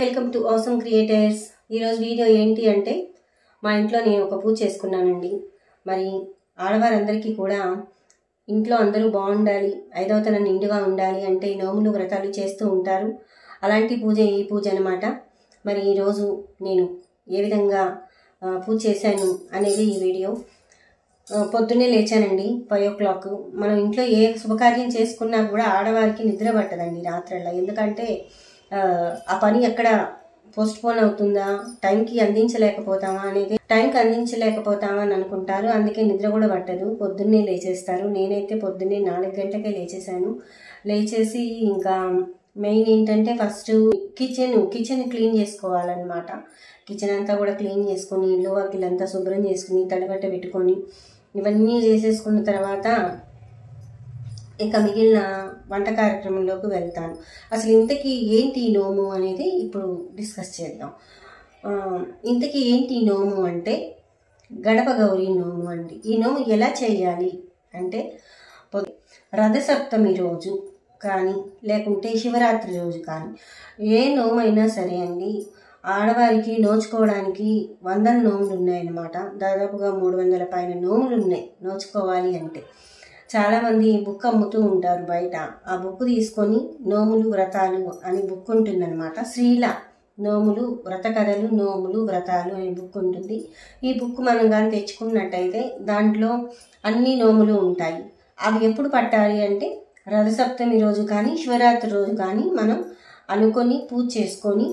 Welcome to awesome creators. ఈరోజు video ఏంటి అంటే మా ఇంట్లో నేను ఒక పూజ చేసుకున్నానండి. మరి ఆడవారందరికీ కూడా ఇంట్లో అందరూ బాగుండాలి, ఐదవ తన నిండుగా ఉండాలి అంటే నోములు వ్రతాలు చేస్తూ ఉంటారు. అలాంటి పూజ ఈ పూజ అనమాట. మరి ఈరోజు నేను ఏ విధంగా పూజ చేశాను అనేది ఈ వీడియో. పొద్దున్నే లేచానండి 5 o'clock. మనం ఇంట్లో ఏ శుభకార్యం చేసుకున్నా కూడా ఆడవారికి నిద్ర పట్టదండి రాత్రల్లా. ఎందుకంటే ఆ పని ఎక్కడ పోస్ట్ పోన్ అవుతుందా, టైంకి అందించలేకపోతామా అనేది, టైంకి అందించలేకపోతామా అని అనుకుంటారు. అందుకే నిద్ర కూడా పట్టదు, పొద్దున్నే లేచేస్తారు. నేనైతే పొద్దున్నే 4 గంటలకే లేచేసాను. లేచేసి ఇంకా మెయిన్ ఏంటంటే ఫస్ట్ కిచెన్ క్లీన్ చేసుకోవాలన్నమాట. కిచెన్ అంతా కూడా క్లీన్ చేసుకొని ఇల్లు వాకిలంతా శుభ్రం చేసుకుని తడిబట్ట పెట్టుకొని ఇవన్నీ చేసేసుకున్న తర్వాత ఇంకా మిగిలిన వంట కార్యక్రమంలోకి వెళ్తాను. అసలు ఇంతకీ ఏంటి నోము అనేది ఇప్పుడు డిస్కస్ చేద్దాం. ఇంతకీ ఏంటి నోము అంటే గడప గౌరీ నోము అండి. ఈ నోము ఎలా చేయాలి అంటే రథసప్తమి రోజు కానీ లేకుంటే శివరాత్రి రోజు కానీ ఏ నోము అయినా సరే అండి. ఆడవారికి నోచుకోవడానికి 100 నోములు ఉన్నాయన్నమాట. దాదాపుగా 300 పైన నోములు ఉన్నాయి నోచుకోవాలి అంటే. చాలామంది బుక్ అమ్ముతూ ఉంటారు బయట. ఆ బుక్ తీసుకొని నోములు వ్రతాలు అని బుక్ ఉంటుందన్నమాట. శ్రీల నోములు వ్రత కథలు నోములు వ్రతాలు అనే బుక్ ఉంటుంది. ఈ బుక్ మనం కానీ తెచ్చుకున్నట్టయితే దాంట్లో అన్ని నోములు ఉంటాయి. అవి ఎప్పుడు పట్టాలి అంటే రథసప్తమి రోజు కానీ శివరాత్రి రోజు కానీ మనం అనుకొని పూజ చేసుకొని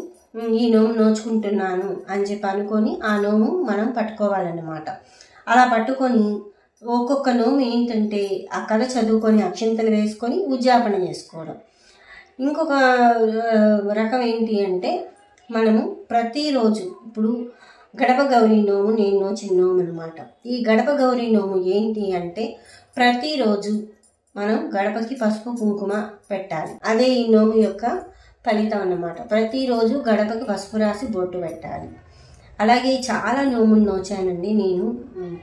ఈ నోము నోచుకుంటున్నాను అని చెప్పి అనుకొని ఆ నోము మనం పట్టుకోవాలన్నమాట. అలా పట్టుకొని ఒక్కొక్క నోము ఏంటంటే ఆ కథ చదువుకొని అక్షింతలు వేసుకొని ఉద్యాపన చేసుకోవడం. ఇంకొక రకం ఏంటి అంటే మనము ప్రతిరోజు ఇప్పుడు గడప గౌరీ నోము నేను నోచిన నోము అనమాట. ఈ గడప గౌరీ నోము ఏంటి అంటే ప్రతిరోజు మనం గడపకి పసుపు కుంకుమ పెట్టాలి. అదే ఈ నోము యొక్క ఫలితం అన్నమాట. ప్రతిరోజు గడపకి పసుపు రాసి బొట్టు పెట్టాలి. అలాగే చాలా నోములు నోచానండి నేను.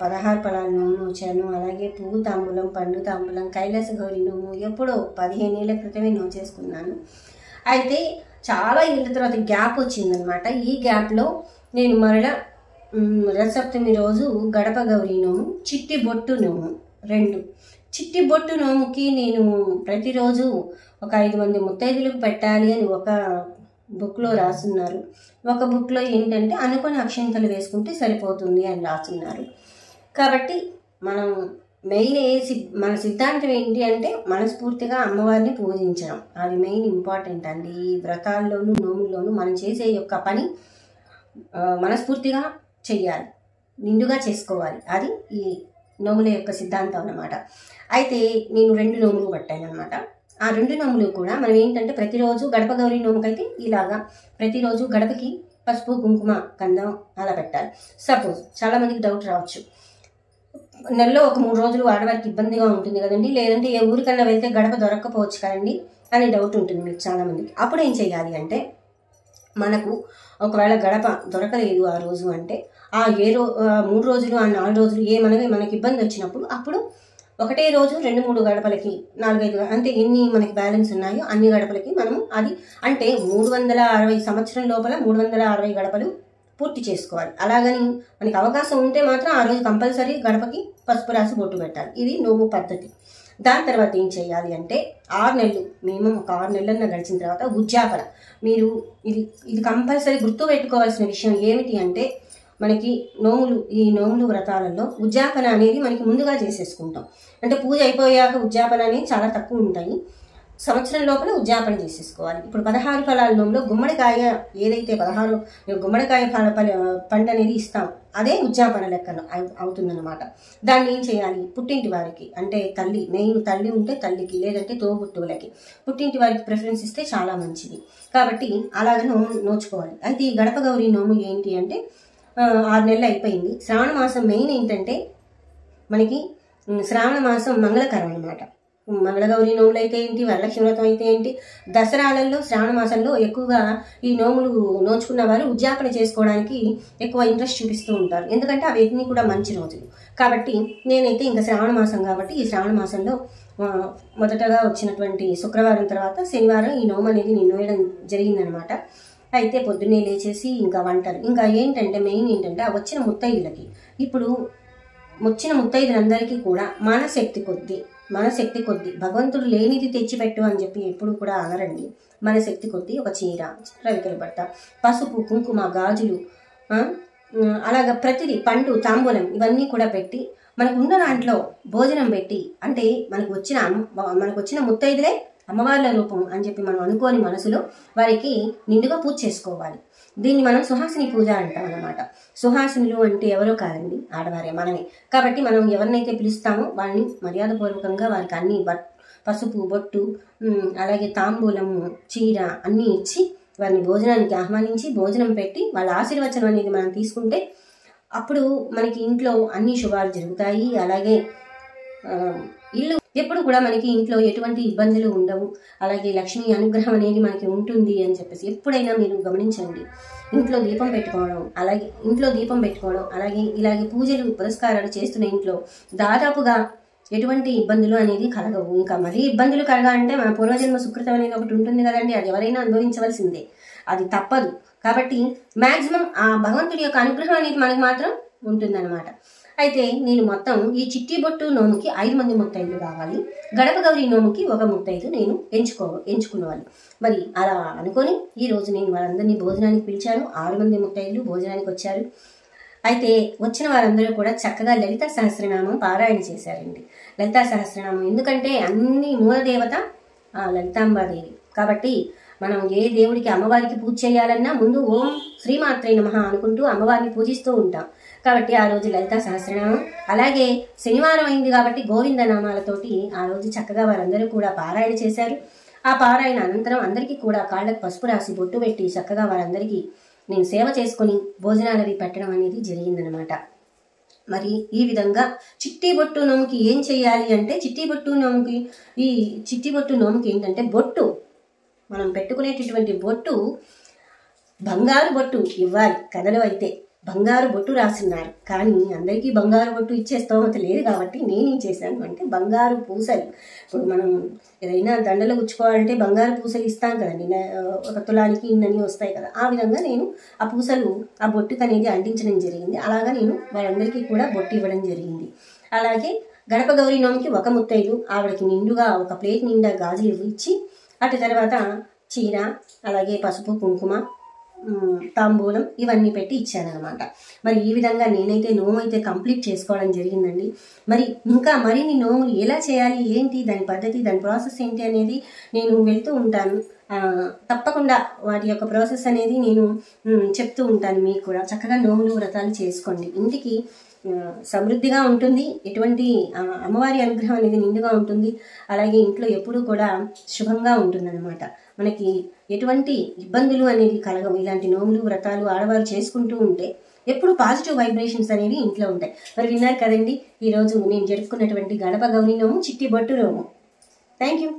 16 ఫలాల నోము నోచాను. అలాగే పువ్వు తాంబూలం, పండు తాంబూలం, కైలాస గౌరీ నోము ఎప్పుడో 15 ఏళ్ల క్రితమే నోచేసుకున్నాను. అయితే చాలా ఏళ్ళ తర్వాత గ్యాప్ వచ్చిందనమాట. ఈ గ్యాప్లో నేను మరలా రథసప్తమి రోజు గడప గౌరీ నోము, చిట్టి బొట్టు నోము 2. చిట్టి బొట్టు నోముకి నేను ప్రతిరోజు ఒక 5 మంది ముత్తైదులకు పెట్టాలి అని ఒక బుక్లో రాస్తున్నారు. ఒక బుక్లో ఏంటంటే అనుకొని అక్షింతలు వేసుకుంటే సరిపోతుంది అని రాస్తున్నారు. కాబట్టి మనం మెయిన్ మన సిద్ధాంతం ఏంటి అంటే మనస్ఫూర్తిగా అమ్మవారిని పూజించడం. అది మెయిన్ ఇంపార్టెంట్ అండి. ఈ వ్రతాల్లోనూ నోముల్లోనూ మనం చేసే యొక్క పని మనస్ఫూర్తిగా చెయ్యాలి, నిండుగా చేసుకోవాలి. అది ఈ నోముల యొక్క సిద్ధాంతం అన్నమాట. అయితే నేను 2 నోములు పట్టాను అనమాట. ఆ 2 నోములు కూడా మనం ఏంటంటే ప్రతిరోజు గడప గౌరీ నోముకైతే ఇలాగా ప్రతిరోజు గడపకి పసుపు కుంకుమ గంధం అలా పెట్టాలి. సపోజ్ చాలామందికి డౌట్ రావచ్చు, నెలలో ఒక 3 రోజులు ఆడవారికి ఇబ్బందిగా ఉంటుంది కదండి, లేదంటే ఏ ఊరికన్నా వెళ్తే గడప దొరక్కపోవచ్చు కదండి అనే డౌట్ ఉంటుంది మీకు చాలామందికి. అప్పుడు ఏం చేయాలి అంటే మనకు ఒకవేళ గడప దొరకలేదు ఆ రోజు అంటే ఆ 3 రోజులు ఆ 4 రోజులు మనకి ఇబ్బంది వచ్చినప్పుడు అప్పుడు ఒకటే రోజు 2-3 గడపలకి 4-5 అంటే ఎన్ని మనకి బ్యాలెన్స్ ఉన్నాయో అన్ని గడపలకి మనము అది అంటే 360 సంవత్సరం లోపల 360 గడపలు పూర్తి చేసుకోవాలి. అలాగని మనకి అవకాశం ఉంటే మాత్రం ఆ రోజు కంపల్సరీ గడపకి పసుపు రాసి బొట్టు పెట్టాలి. ఇది నోము పద్ధతి. దాని తర్వాత ఏం చేయాలి అంటే 6 నెలలు మినిమం ఒక 6 నెలలన్నా గడిచిన తర్వాత ఉద్యాపన. మీరు ఇది కంపల్సరీ గుర్తు పెట్టుకోవాల్సిన విషయం ఏమిటి అంటే మనకి ఈ నోములు వ్రతాలలో ఉద్యాపన అనేది మనకి ముందుగా చేసేసుకుంటాం. అంటే పూజ అయిపోయాక ఉద్యాపన అనేది చాలా తక్కువ ఉంటాయి. సంవత్సరం లోపల ఉద్యాపన చేసేసుకోవాలి. ఇప్పుడు 16 ఫలాల నోములో గుమ్మడికాయ ఏదైతే 16 గుమ్మడికాయ పండు అనేది ఇస్తాం, అదే ఉద్యాపన లెక్కన అవుతుందన్నమాట. దాన్ని ఏం చేయాలి, పుట్టింటి వారికి అంటే మెయిన్ తల్లి ఉంటే తల్లికి, లేదంటే తోబుట్టువులకి, పుట్టింటి వారికి ప్రిఫరెన్స్ ఇస్తే చాలా మంచిది. కాబట్టి అలాగే నోచుకోవాలి. అయితే ఈ గడప గౌరీ నోము ఏంటి అంటే 6 నెలలు అయిపోయింది. శ్రావణ మాసం మెయిన్ ఏంటంటే మనకి శ్రావణ మాసం మంగళకరం అనమాట. మంగళగౌరీ నోములు అయితే ఏంటి, వరలక్ష్మి వ్రతం అయితే ఏంటి, దసరాలలో శ్రావణ మాసంలో ఎక్కువగా ఈ నోములు నోచుకున్న వారు ఉద్యాపన చేసుకోవడానికి ఎక్కువ ఇంట్రెస్ట్ చూపిస్తూ ఉంటారు. ఎందుకంటే అవన్నీ కూడా మంచి రోజులు. కాబట్టి నేనైతే ఇంకా శ్రావణ మాసం కాబట్టి ఈ శ్రావణ మాసంలో మొదటగా వచ్చినటువంటి శుక్రవారం తర్వాత శనివారం ఈ నోము అనేది నేను వేయడం జరిగిందనమాట. అయితే పొద్దున్నే లేచేసి ఇంకా వంటలు, ఇంకా ఏంటంటే మెయిన్ ఏంటంటే ఆ వచ్చిన ముత్తైదులకి, ఇప్పుడు వచ్చిన ముత్తైదులందరికీ కూడా మన శక్తి కొద్దీ భగవంతుడు లేనిది తెచ్చిపెట్టు అని చెప్పి ఎప్పుడు కూడా అనరండి. మన శక్తి కొద్దీ ఒక చీర, రవికల బట్ట, పసుపు, కుంకుమ, గాజులు, అలాగా ప్రతిదీ, పండు, తాంబూలం ఇవన్నీ కూడా పెట్టి మనకు ఉన్న దాంట్లో భోజనం పెట్టి, అంటే మనకు వచ్చిన ముత్తైదులే అమ్మవార్ల రూపం అని చెప్పి మనం అనుకోని మనసులో వారికి నిండుగా పూజ చేసుకోవాలి. దీన్ని మనం సుహాసిని పూజ అంటాం అన్నమాట. సుహాసినులు అంటే ఎవరో కాదండి, ఆడవారే, మనమే. కాబట్టి మనం ఎవరినైతే పిలుస్తామో వాళ్ళని మర్యాదపూర్వకంగా వారికి అన్ని పసుపు, బొట్టు, అలాగే తాంబూలము, చీర అన్నీ ఇచ్చి వారిని భోజనానికి ఆహ్వానించి భోజనం పెట్టి వాళ్ళ ఆశీర్వచనం అనేది మనం తీసుకుంటే అప్పుడు మనకి ఇంట్లో అన్ని శుభాలు జరుగుతాయి. అలాగే ఇల్లు ఎప్పుడు కూడా మనకి ఇంట్లో ఎటువంటి ఇబ్బందులు ఉండవు. అలాగే లక్ష్మీ అనుగ్రహం అనేది మనకి ఉంటుంది అని చెప్పేసి ఎప్పుడైనా మీరు గమనించండి. ఇంట్లో దీపం పెట్టుకోవడం, అలాగే ఇలాగే పూజలు పురస్కారాలు చేస్తున్న ఇంట్లో దాదాపుగా ఎటువంటి ఇబ్బందులు అనేది కలగవు. ఇంకా మరీ ఇబ్బందులు అంటే మన పూర్వజన్మ సుకృతం అనేది ఒకటి ఉంటుంది కదండి, అది ఎవరైనా అనుభవించవలసిందే, అది తప్పదు. కాబట్టి మాక్సిమం ఆ భగవంతుడి యొక్క అనుగ్రహం అనేది మనకి మాత్రం ఉంటుందన్నమాట. అయితే నేను మొత్తం ఈ చిట్టి బొట్టు నోముకి 5 మంది ముత్తైదులు కావాలి, గడప గౌరీ నోముకి 1 ముత్తైదు నేను ఎంచుకునేవాళ్ళు. మరి అలా అనుకొని ఈరోజు నేను వారందరినీ భోజనానికి పిలిచాను. 6 మంది ముత్తైదులు భోజనానికి వచ్చారు. అయితే వచ్చిన వారందరూ కూడా చక్కగా లలితా సహస్రనామం పారాయణ చేశారండి. లలితా సహస్రనామం ఎందుకంటే అన్ని మూలదేవత లలితాంబాదేవి కాబట్టి మనం ఏ దేవుడికి అమ్మవారికి పూజ చేయాలన్నా ముందు ఓం శ్రీమాత్రే నమః అనుకుంటూ అమ్మవారిని పూజిస్తూ ఉంటాం. కాబట్టి ఆ రోజు లలితా సహస్రనామం, అలాగే శనివారం అయింది కాబట్టి గోవింద నామాలతోటి ఆ రోజు చక్కగా వారందరూ కూడా పారాయణ చేశారు. ఆ పారాయణ అనంతరం అందరికీ కూడా కాళ్ళకు పసుపు రాసి బొట్టు పెట్టి చక్కగా వారందరికీ నేను సేవ చేసుకుని భోజనాలు అవి పెట్టడం అనేది జరిగిందనమాట. మరి ఈ విధంగా చిట్టి బొట్టు నోముకి ఏం చేయాలి అంటే, చిట్టి బొట్టు నోముకి ఏంటంటే బొట్టు, మనం పెట్టుకునేటటువంటి బొట్టు బంగారు బొట్టు ఇవ్వాలి. కథలో అయితే బంగారు బొట్టు రాస్తున్నారు, కానీ అందరికీ బంగారు బొట్టు ఇచ్చే స్తోమత లేదు కాబట్టి నేనేం చేశాను అంటే బంగారు పూసలు. ఇప్పుడు మనం ఏదైనా దండలు గుచ్చుకోవాలంటే బంగారు పూసలు ఇస్తాం కదండి, 1 తులానికి ఇన్నని వస్తాయి కదా, ఆ విధంగా నేను ఆ పూసలు ఆ బొట్టుకు అనేది అంటించడం జరిగింది. అలాగా నేను వారందరికీ కూడా బొట్టు ఇవ్వడం జరిగింది. అలాగే గడప గౌరీ నోముకి 1 ముత్తైదు, ఆవిడకి నిండుగా 1 ప్లేట్ నిండా గాజులు ఇచ్చి అటు తర్వాత చీర, అలాగే పసుపు, కుంకుమ, తాంబూలం ఇవన్నీ పెట్టి ఇచ్చానమాట. మరి ఈ విధంగా నేనైతే నోము అయితే కంప్లీట్ చేసుకోవడం జరిగిందండి. మరి ఇంకా మరిన్ని నోములు ఎలా చేయాలి, ఏంటి దాని పద్ధతి, దాని ప్రాసెస్ ఏంటి అనేది నేను వెళ్తూ ఉంటాను. తప్పకుండా వాటి యొక్క ప్రాసెస్ అనేది నేను చెప్తూ ఉంటాను. మీకు కూడా చక్కగా నోములు వ్రతాలు చేసుకోండి, ఇంటికి సమృద్ధిగా ఉంటుంది, ఎటువంటి అమ్మవారి అనుగ్రహం అనేది నిండుగా ఉంటుంది. అలాగే ఇంట్లో ఎప్పుడూ కూడా శుభంగా ఉంటుందన్నమాట. మనకి ఎటువంటి ఇబ్బందులు అనేది కలగవు. ఇలాంటి నోములు వ్రతాలు ఆడవారు చేసుకుంటూ ఉంటే ఎప్పుడు పాజిటివ్ వైబ్రేషన్స్ అనేవి ఇంట్లో ఉంటాయి. మరి విన్నారు కదండి ఈరోజు నేను జరుపుకున్నటువంటి గడప గౌరీ నోము, చిట్టి బొట్టు నోము. Thank you.